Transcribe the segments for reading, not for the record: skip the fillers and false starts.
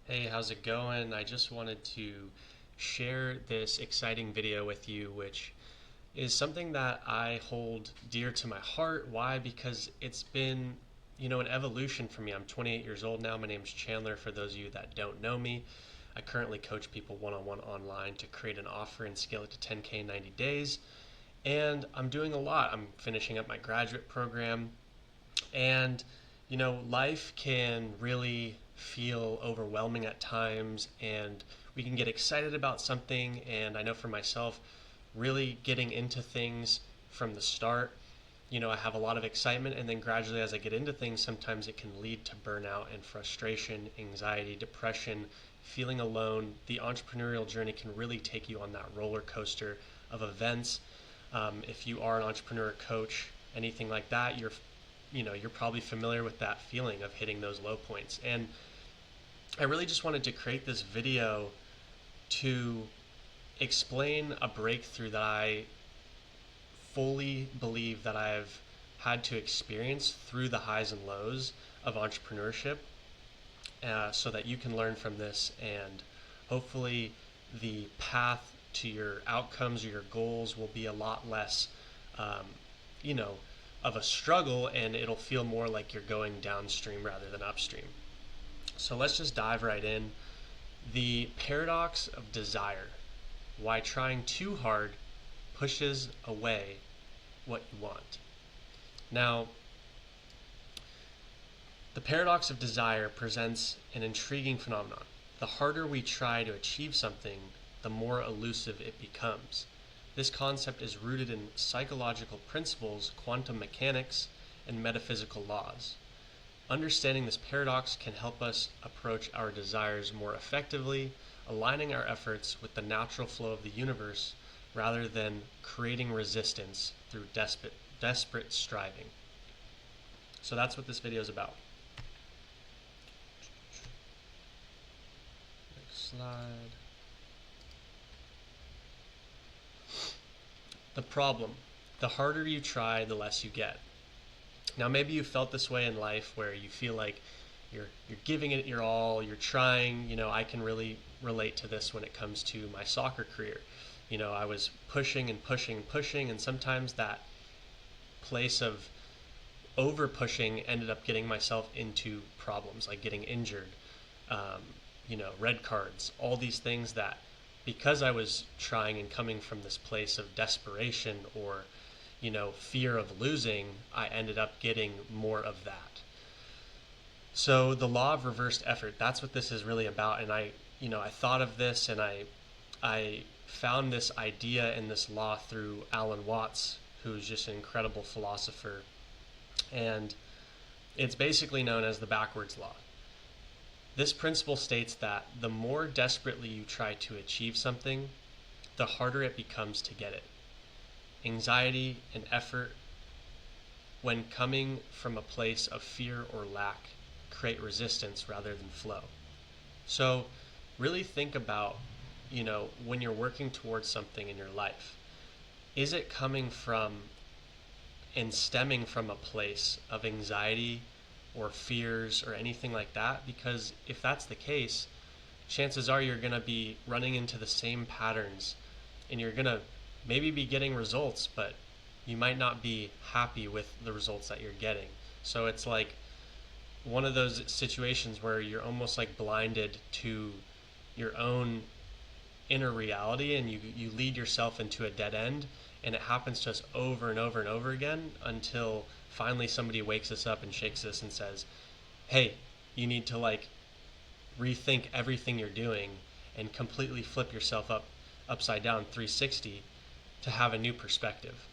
Hey, how's it going? I just wanted to share this exciting video with you, which is something that I hold dear to my heart. Why? Because it's been, an evolution for me. I'm 28 years old now. My name's Chandler, for those of you that don't know me. I currently coach people one-on-one online to create an offer and scale it to 10K in 90 days. And I'm doing a lot. I'm finishing up my graduate program. And, life can really feel overwhelming at times, and we can get excited about something. And I know for myself, really getting into things from the start, I have a lot of excitement, and then gradually as I get into things, sometimes it can lead to burnout and frustration, anxiety, depression, feeling alone. The entrepreneurial journey can really take you on that roller coaster of events. If you are an entrepreneur, coach, anything like that, you're probably familiar with that feeling of hitting those low points. And I really just wanted to create this video to explain a breakthrough that I fully believe that I've had to experience through the highs and lows of entrepreneurship, so that you can learn from this, and hopefully the path to your outcomes or your goals will be a lot less, um, you know, of a struggle, and it'll feel more like you're going downstream rather than upstream. So let's just dive right in. The paradox of desire. Why trying too hard pushes away what you want. Now, the paradox of desire presents an intriguing phenomenon. The harder we try to achieve something, the more elusive it becomes. This concept is rooted in psychological principles, quantum mechanics, and metaphysical laws. Understanding this paradox can help us approach our desires more effectively, aligning our efforts with the natural flow of the universe rather than creating resistance through desperate striving. So that's what this video is about. Next slide. The problem. The harder you try, the less you get. Now, maybe you felt this way in life where you feel like you're giving it your all, you're trying. I can really relate to this when it comes to my soccer career. I was pushing and pushing and pushing, and sometimes that place of over pushing ended up getting myself into problems, like getting injured, um, red cards, all these things that, because I was trying and coming from this place of desperation or fear of losing, I ended up getting more of that. So the law of reversed effort, that's what this is really about. And I thought of this, and I found this idea and this law through Alan Watts, who's just an incredible philosopher. And it's basically known as the backwards law. This principle states that the more desperately you try to achieve something, the harder it becomes to get it. Anxiety and effort, when coming from a place of fear or lack, create resistance rather than flow. So really think about, when you're working towards something in your life, is it coming from and stemming from a place of anxiety or fears or anything like that? Because if that's the case, chances are you're going to be running into the same patterns, and you're going to maybe be getting results, but you might not be happy with the results that you're getting. So it's like one of those situations where you're almost like blinded to your own inner reality, and you lead yourself into a dead end. And it happens to us over and over and over again until finally somebody wakes us up and shakes us and says, hey, you need to rethink everything you're doing and completely flip yourself upside down 360 to have a new perspective.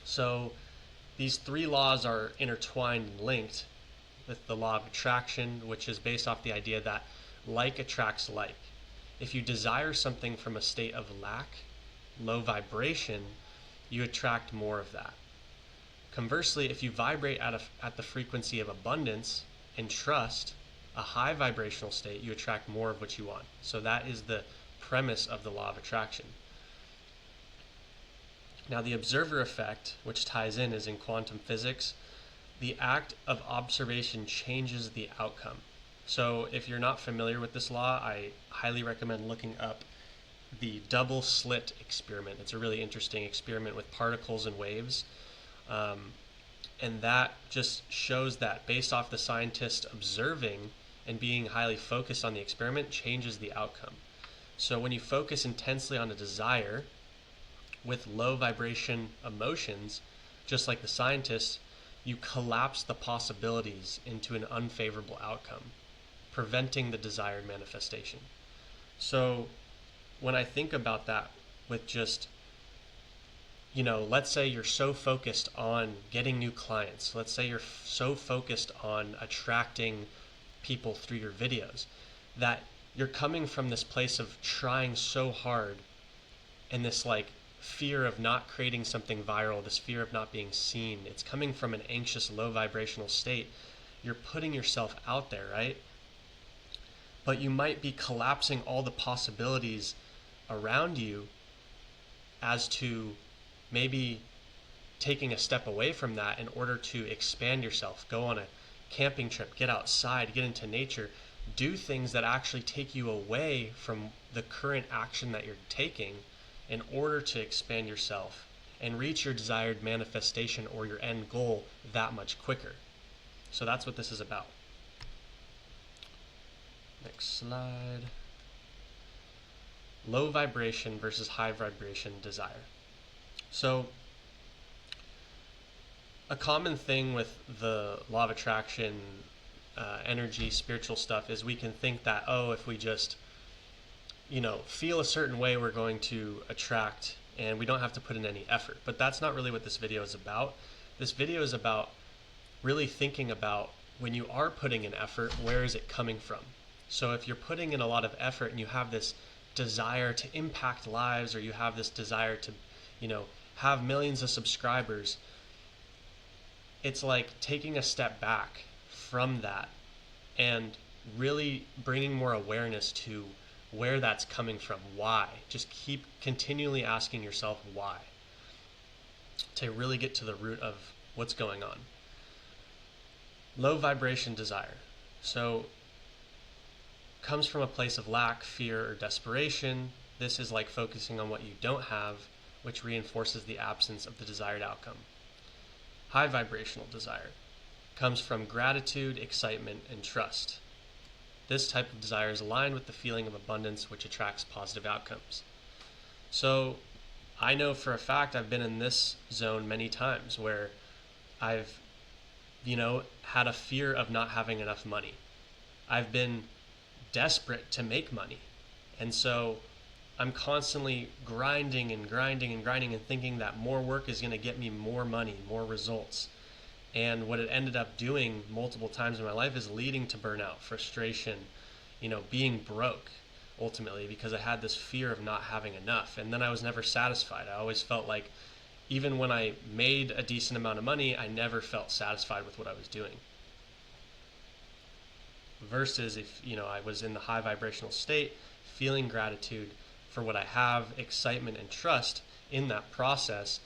So these three laws are intertwined and linked with the law of attraction, which is based off the idea that like attracts like. If you desire something from a state of lack, low vibration, you attract more of that. Conversely, if you vibrate at the frequency of abundance and trust, a high vibrational state, you attract more of what you want. So that is the premise of the law of attraction. Now, the observer effect, which ties in, is in quantum physics. The act of observation changes the outcome. So if you're not familiar with this law, I highly recommend looking up the double slit experiment. It's a really interesting experiment with particles and waves. Um, and that just shows that based off the scientist observing and being highly focused on the experiment changes the outcome. So when you focus intensely on a desire with low vibration emotions, just like the scientists, you collapse the possibilities into an unfavorable outcome, preventing the desired manifestation. So when I think about that with just, let's say you're so focused on getting new clients. Let's say you're so focused on attracting people through your videos that you're coming from this place of trying so hard and this like fear of not creating something viral, this fear of not being seen. It's coming from an anxious, low vibrational state. You're putting yourself out there, right? But you might be collapsing all the possibilities around you as to maybe taking a step away from that in order to expand yourself, go on a camping trip, get outside, get into nature, do things that actually take you away from the current action that you're taking in order to expand yourself and reach your desired manifestation or your end goal that much quicker. So that's what this is about. Next slide. Low vibration versus high vibration desire. So a common thing with the law of attraction, energy, spiritual stuff is we can think that, if we just, feel a certain way, we're going to attract and we don't have to put in any effort. But that's not really what this video is about. This video is about really thinking about when you are putting in effort, where is it coming from? So if you're putting in a lot of effort and you have this desire to impact lives, or you have this desire to, have millions of subscribers, it's like taking a step back from that and really bringing more awareness to where that's coming from, why. Just keep continually asking yourself why to really get to the root of what's going on. Low vibration desire. So comes from a place of lack, fear, or desperation. This is like focusing on what you don't have, which reinforces the absence of the desired outcome. High vibrational desire comes from gratitude, excitement, and trust. This type of desire is aligned with the feeling of abundance, which attracts positive outcomes. So I know for a fact I've been in this zone many times where I've, had a fear of not having enough money. I've been desperate to make money. And so I'm constantly grinding and thinking that more work is going to get me more money, more results. And what it ended up doing multiple times in my life is leading to burnout, frustration, being broke ultimately, because I had this fear of not having enough. And then I was never satisfied. I always felt like even when I made a decent amount of money, I never felt satisfied with what I was doing. Versus if, I was in the high vibrational state, feeling gratitude for what I have, excitement and trust in that process,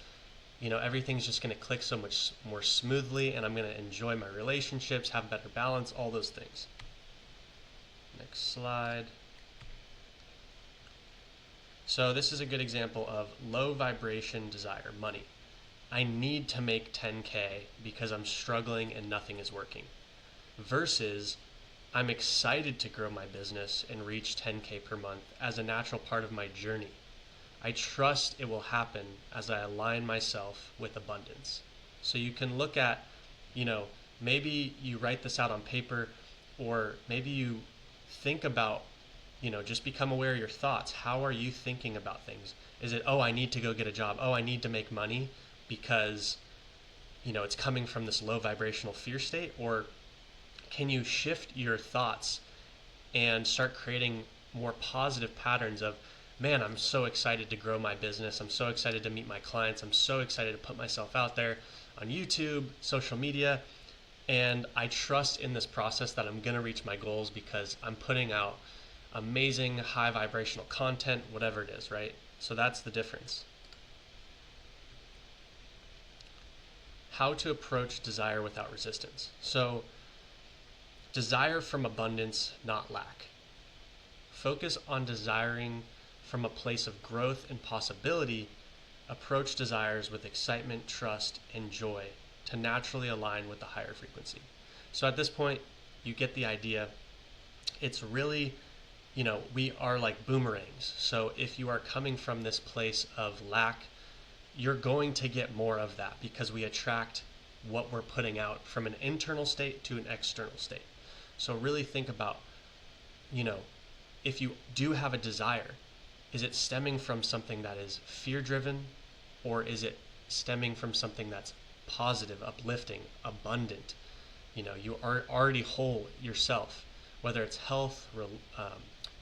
everything's just going to click so much more smoothly, and I'm going to enjoy my relationships, have better balance, all those things. Next slide. So this is a good example of low vibration desire, money. I need to make 10K because I'm struggling and nothing is working. Versus I'm excited to grow my business and reach 10K per month as a natural part of my journey. I trust it will happen as I align myself with abundance. So you can look at, maybe you write this out on paper, or maybe you think about, just become aware of your thoughts. How are you thinking about things? Is it, I need to go get a job. I need to make money because, it's coming from this low vibrational fear state? Or can you shift your thoughts and start creating more positive patterns of, man, I'm so excited to grow my business. I'm so excited to meet my clients. I'm so excited to put myself out there on YouTube, social media. And I trust in this process that I'm going to reach my goals because I'm putting out amazing high vibrational content, whatever it is, right? So that's the difference. How to approach desire without resistance. So Desire from abundance, not lack. Focus on desiring from a place of growth and possibility. Approach desires with excitement, trust, and joy to naturally align with the higher frequency. So at this point, you get the idea. It's really, we are like boomerangs. So if you are coming from this place of lack, you're going to get more of that because we attract what we're putting out from an internal state to an external state. So really think about, if you do have a desire, is it stemming from something that is fear-driven, or is it stemming from something that's positive, uplifting, abundant? You are already whole yourself, whether it's health,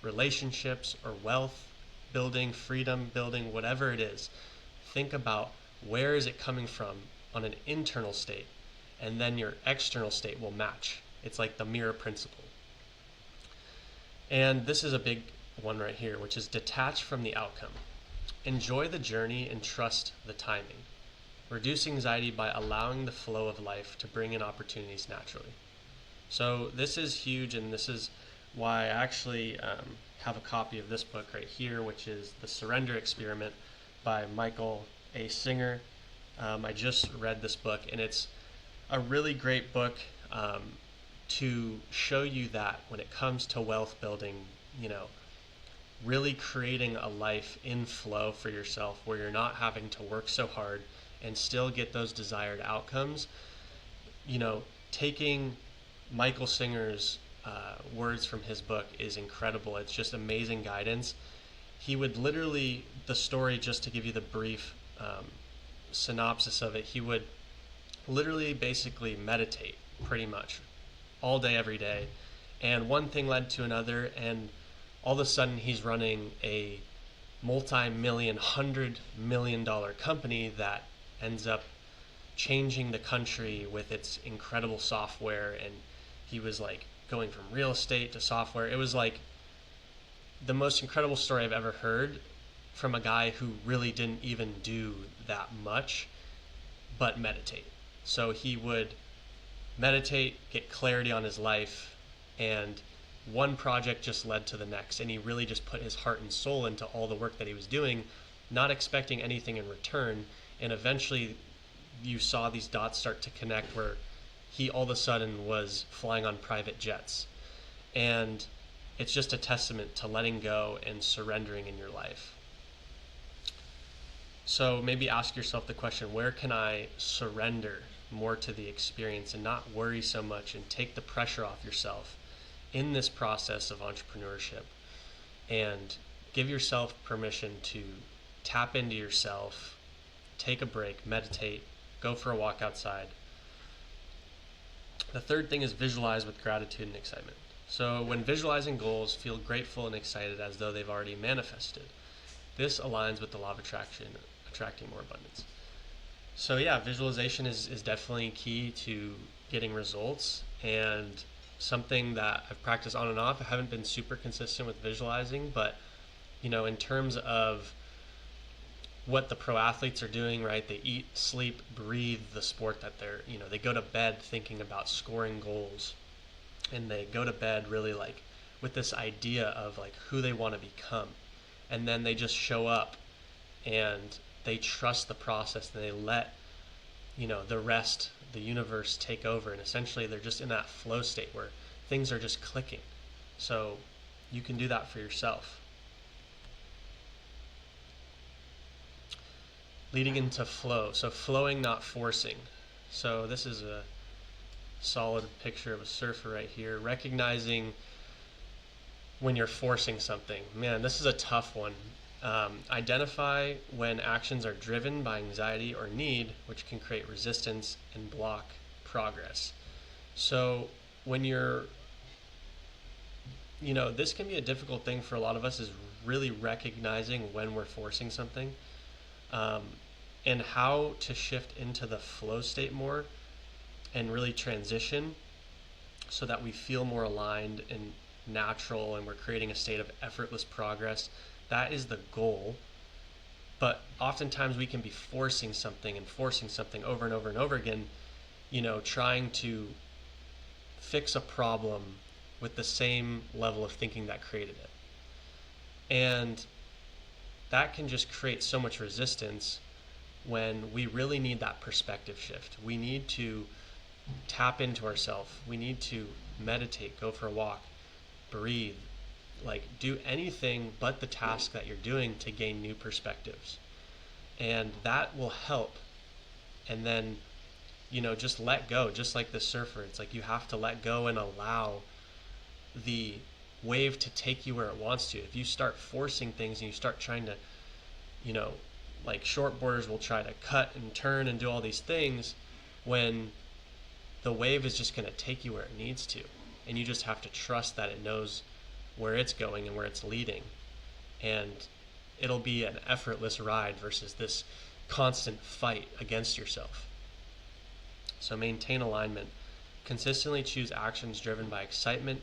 relationships, or wealth building, freedom building, whatever it is. Think about where is it coming from on an internal state, and then your external state will match. It's like the mirror principle. And this is a big one right here, which is detach from the outcome. Enjoy the journey and trust the timing. Reduce anxiety by allowing the flow of life to bring in opportunities naturally. So this is huge, and this is why I actually have a copy of this book right here, which is The Surrender Experiment by Michael A. Singer. I just read this book, and it's a really great book to show you that when it comes to wealth building, really creating a life in flow for yourself where you're not having to work so hard and still get those desired outcomes. Taking Michael Singer's words from his book is incredible. It's just amazing guidance. He would literally, the story, just to give you the brief synopsis of it, he would literally basically meditate pretty much all day, every day. And one thing led to another, and all of a sudden he's running a multi-million, $100 million company that ends up changing the country with its incredible software. And he was like going from real estate to software. It was like the most incredible story I've ever heard from a guy who really didn't even do that much but meditate. So he would meditate, get clarity on his life, and one project just led to the next, and he really just put his heart and soul into all the work that he was doing, not expecting anything in return. And eventually you saw these dots start to connect where he all of a sudden was flying on private jets. And it's just a testament to letting go and surrendering in your life. So maybe ask yourself the question, where can I surrender more to the experience and not worry so much, and take the pressure off yourself in this process of entrepreneurship, and give yourself permission to tap into yourself, take a break, meditate, go for a walk outside. The third thing is visualize with gratitude and excitement. So when visualizing goals, feel grateful and excited as though they've already manifested. This aligns with the law of attraction, attracting more abundance. So yeah, visualization is definitely key to getting results, and something that I've practiced on and off. I haven't been super consistent with visualizing, but in terms of what the pro athletes are doing, right? They eat, sleep, breathe the sport that they go to bed thinking about scoring goals, and they go to bed really like with this idea of like who they want to become, and then they just show up and they trust the process, and they let the rest, the universe, take over, and essentially they're just in that flow state where things are just clicking. So you can do that for yourself. Leading into flow. So flowing, not forcing. So this is a solid picture of a surfer right here. Recognizing when you're forcing something. Man, this is a tough one. Identify when actions are driven by anxiety or need, which can create resistance and block progress. So when you're, this can be a difficult thing for a lot of us, is really recognizing when we're forcing something, and how to shift into the flow state more and really transition so that we feel more aligned and natural, and we're creating a state of effortless progress. That is the goal. But oftentimes we can be forcing something over and over and over again, trying to fix a problem with the same level of thinking that created it. And that can just create so much resistance when we really need that perspective shift. We need to tap into ourselves. We need to meditate, go for a walk, breathe, like do anything but the task that you're doing to gain new perspectives. And that will help. And then, just let go, just like the surfer. It's like you have to let go and allow the wave to take you where it wants to. If you start forcing things and you start trying to, like shortboarders will try to cut and turn and do all these things, when the wave is just going to take you where it needs to. And you just have to trust that it knows where it's going and where it's leading. And it'll be an effortless ride versus this constant fight against yourself. So maintain alignment. Consistently choose actions driven by excitement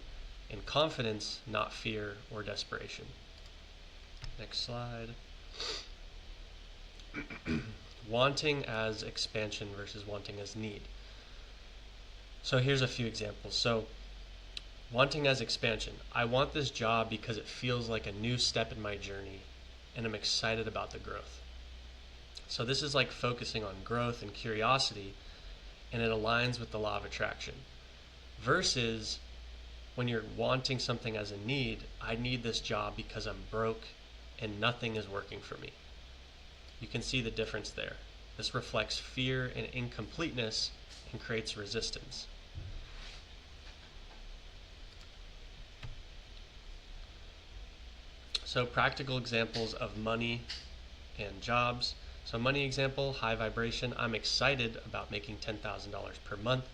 and confidence, not fear or desperation. Next slide. Wanting as expansion versus wanting as need. So here's a few examples. So wanting as expansion. I want this job because it feels like a new step in my journey and I'm excited about the growth. So this is like focusing on growth and curiosity, and it aligns with the law of attraction. Versus when you're wanting something as a need, I need this job because I'm broke and nothing is working for me. You can see the difference there. This reflects fear and incompleteness and creates resistance. So practical examples of money and jobs. So money example, high vibration. I'm excited about making $10,000 per month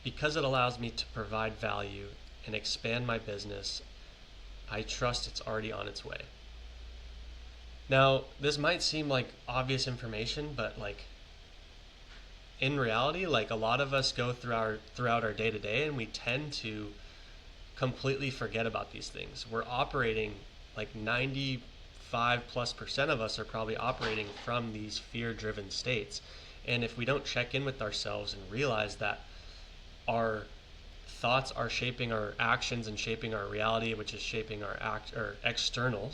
because it allows me to provide value and expand my business. I trust it's already on its way. Now, this might seem like obvious information, but like in reality, like a lot of us go throughout our day-to-day and we tend to completely forget about these things. We're operating like 95+% of us are probably operating from these fear-driven states. And if we don't check in with ourselves and realize that our thoughts are shaping our actions and shaping our reality, which is shaping our external,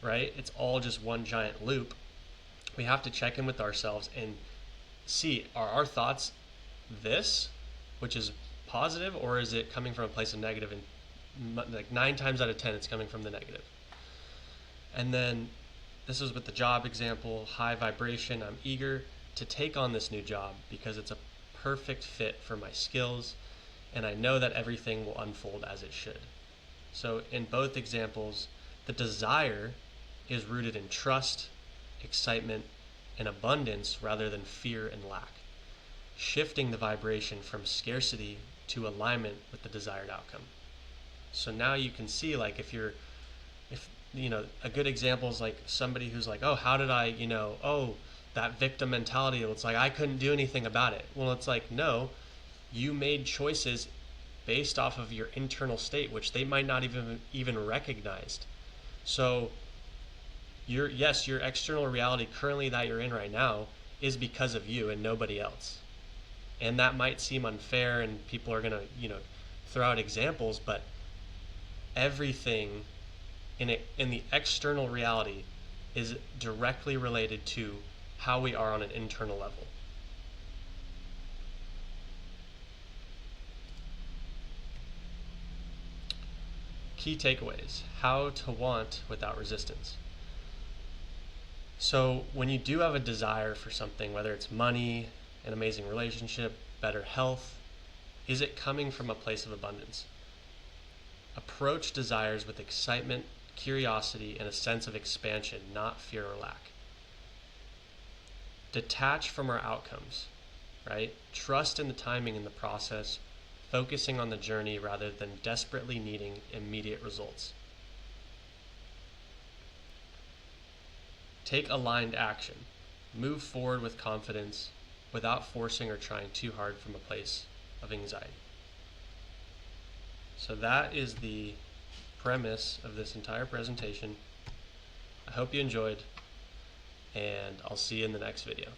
right? It's all just one giant loop. We have to check in with ourselves and see, are our thoughts this, which is positive, or is it coming from a place of negative? And like 9 times out of 10, it's coming from the negative. And then this is with the job example, high vibration. I'm eager to take on this new job because it's a perfect fit for my skills, and I know that everything will unfold as it should. So in both examples, the desire is rooted in trust, excitement, and abundance rather than fear and lack, shifting the vibration from scarcity to alignment with the desired outcome. So now you can see, like, if a good example is like somebody who's like, oh, how did I, that victim mentality. It's like, I couldn't do anything about it. Well, it's like, no, you made choices based off of your internal state, which they might not even recognized. So your external reality currently that you're in right now is because of you and nobody else. And that might seem unfair and people are going to, throw out examples, but everything in the external reality is directly related to how we are on an internal level. Key takeaways: how to want without resistance. So when you do have a desire for something, whether it's money, an amazing relationship, better health, is it coming from a place of abundance? Approach desires with excitement, curiosity, and a sense of expansion, not fear or lack. Detach from our outcomes, right? Trust in the timing in the process, focusing on the journey rather than desperately needing immediate results. Take aligned action. Move forward with confidence without forcing or trying too hard from a place of anxiety. So that is the premise of this entire presentation. I hope you enjoyed, and I'll see you in the next video.